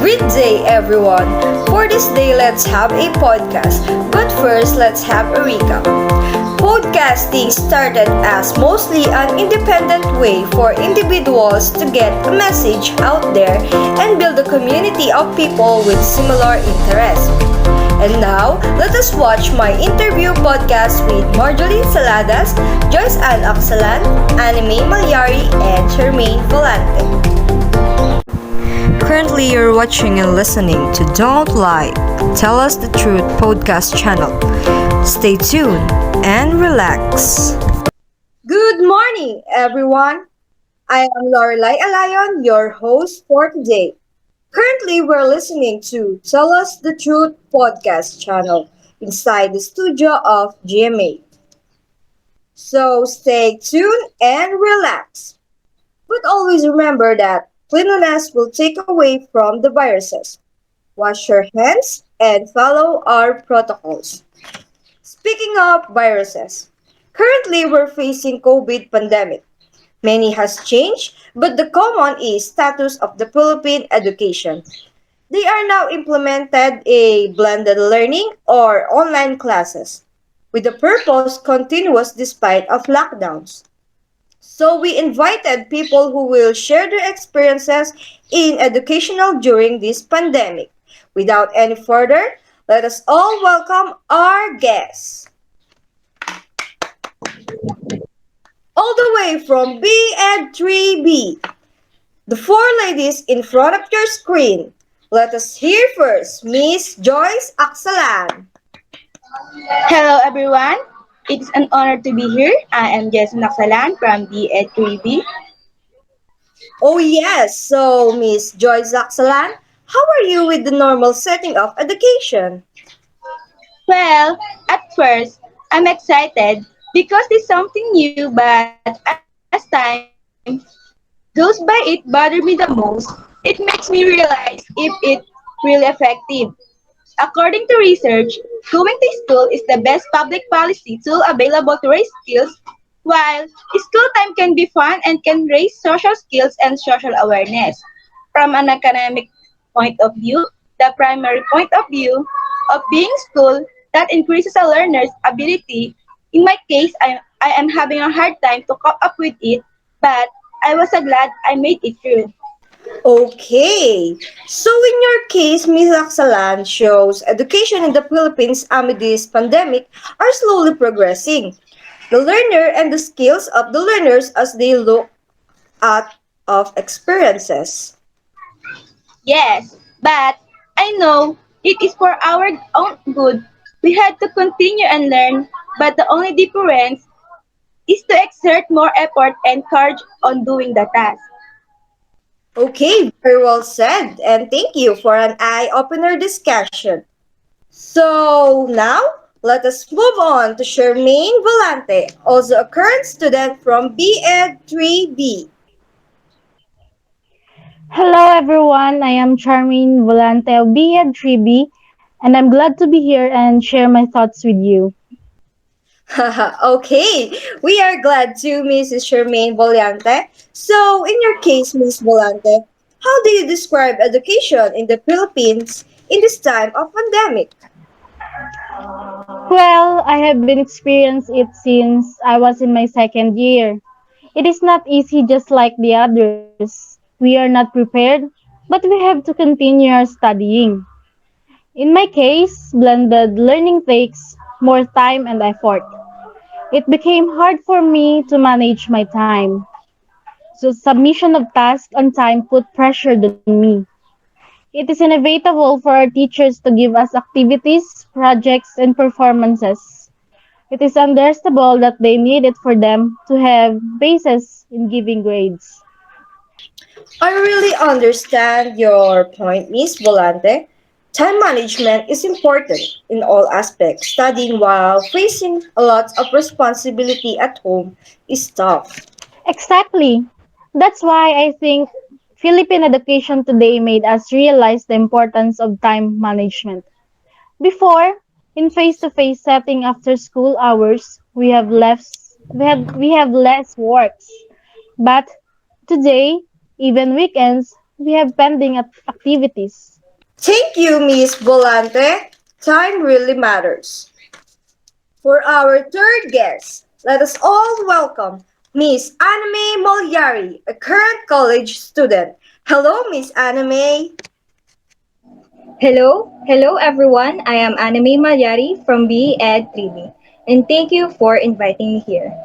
Good day, everyone. For this day, let's have a podcast. But first, let's have a recap. Podcasting started as mostly an independent way for individuals to get a message out there and build a community of people with similar interests. And now, let us watch my interview podcast with Marjorie Saladas, Joyce Ann Aksalan, Anime Malyari, and Charmaine Volante. Currently, you're watching and listening to Don't Lie, Tell Us the Truth podcast channel. Stay tuned and relax. Good morning, everyone. I am Lorelai Alayon, your host for today. Currently, we're listening to Tell Us the Truth podcast channel inside the studio of GMA. So stay tuned and relax. But always remember that cleanliness will take away from the viruses. Wash your hands and follow our protocols. Speaking of viruses, currently we're facing COVID pandemic. Many has changed, but the common is status of the Philippine education. They are now implemented a blended learning or online classes with the purpose continuous despite of lockdowns. So we invited people who will share their experiences in educational during this pandemic. Without any further, let us all welcome our guests. All the way from B and 3B, the four ladies in front of your screen. Let us hear first Miss Joyce Aksalan. Hello everyone, it's an honor to be here. I am Jason Naksalan from B.Ed 3B. Oh yes, so Miss Joyce Aksalan, how are you with the normal setting of education? Well, at first, I'm excited because it's something new, but as time goes by, it bothers me the most. It makes me realize if it's really effective. According to research, going to school is the best public policy tool available to raise skills, while school time can be fun and can raise social skills and social awareness. From an academic point of view, the primary point of view of being school that increases a learner's ability. In my case, I am having a hard time to cope up with it, but I was so glad I made it through. Okay, so in your case, Ms. Aksalan shows education in the Philippines amid this pandemic are slowly progressing. The learner and the skills of the learners as they look at of experiences. Yes, but I know it is for our own good. We had to continue and learn, but the only difference is to exert more effort and courage on doing the task. Okay, very well said, and thank you for an eye-opener discussion. So now, let us move on to Charmaine Volante, also a current student from B.Ed 3B. Hello everyone, I am Charmaine Volante of BEd 3B and I'm glad to be here and share my thoughts with you. Okay, we are glad to Mrs. Charmaine Volante. So, in your case, Miss Volante, how do you describe education in the Philippines in this time of pandemic? Well, I have been experiencing it since I was in my second year. It is not easy just like the others. We are not prepared, but we have to continue our studying. In my case, blended learning takes more time and effort. It became hard for me to manage my time. So submission of tasks on time put pressure on me. It is inevitable for our teachers to give us activities, projects, and performances. It is understandable that they need it for them to have basis in giving grades. I really understand your point, Miss Volante. Time management is important in all aspects. Studying while facing a lot of responsibility at home is tough. Exactly. That's why I think Philippine education today made us realize the importance of time management. Before, in face-to-face setting after school hours, we have less works. But today, even weekends, we have pending activities. Thank you, Miss Volante. Time really matters. For our third guest, let us all welcome Miss Anime Molyari, a current college student. Hello, Miss Anime. Hello everyone. I am Anime Malyari from BE Ed 3B, and thank you for inviting me here.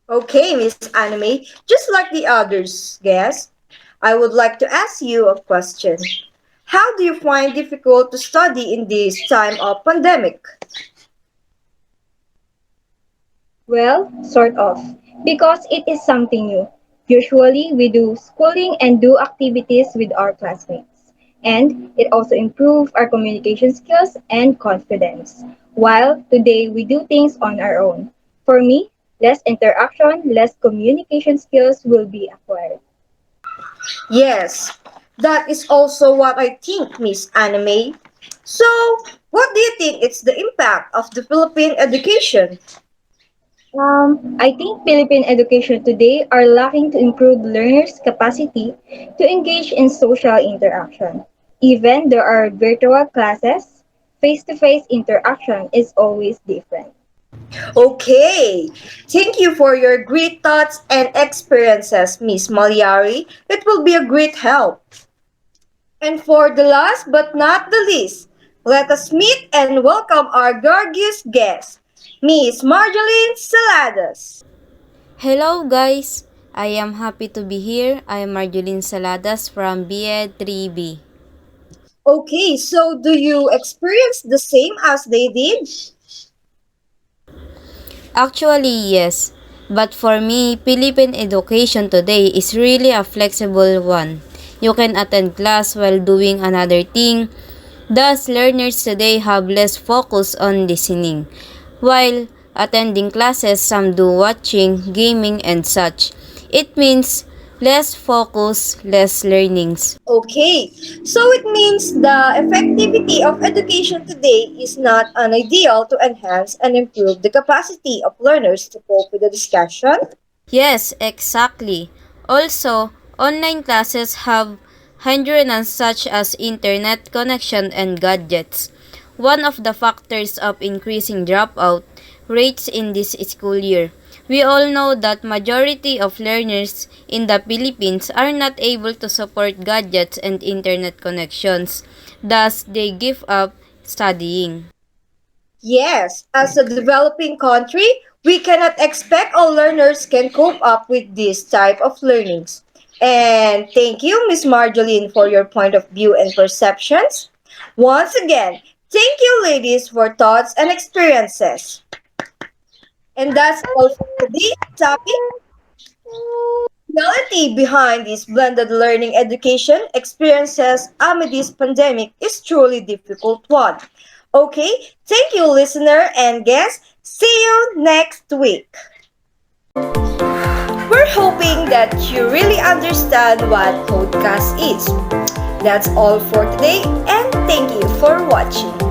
Okay, Miss Anime, just like the others guests, I would like to ask you a question. How do you find difficult to study in this time of pandemic? Well, sort of, because it is something new. Usually, we do schooling and do activities with our classmates, and it also improves our communication skills and confidence. While today we do things on our own. For me, less interaction, less communication skills will be acquired. Yes, that is also what I think, Miss Anime. So, what do you think is the impact of the Philippine education? I think Philippine education today are lacking to improve learners' capacity to engage in social interaction. Even there are virtual classes, face-to-face interaction is always different. Okay, thank you for your great thoughts and experiences, Miss Malyari. It will be a great help. And for the last but not the least, let us meet and welcome our gorgeous guest, Miss Marjoline Saladas. Hello guys, I am happy to be here. I am Marjolin Saladas from BEd 3B. Okay, so do you experience the same as they did? Actually, yes, but for me, Philippine education today is really a flexible one. You can attend class while doing another thing. Thus, learners today have less focus on listening. While attending classes, some do watching, gaming, and such. It means less focus, less learnings. Okay, so it means the effectivity of education today is not an ideal to enhance and improve the capacity of learners to cope with the discussion. Yes, exactly. Also, online classes have hindrances such as internet connection and gadgets. One of the factors of increasing dropout rates in this school year. We all know that majority of learners in the Philippines are not able to support gadgets and internet connections. Thus, they give up studying. Yes, as a developing country, we cannot expect all learners can cope up with this type of learnings. And thank you, Miss Marjoline, for your point of view and perceptions. Once again, thank you, ladies, for thoughts and experiences. And that's all for today's topic. Reality behind this blended learning education experiences amid this pandemic is truly difficult one. Okay, thank you listener and guests. See you next week. We're hoping that you really understand what podcast is. That's all for today and thank you for watching.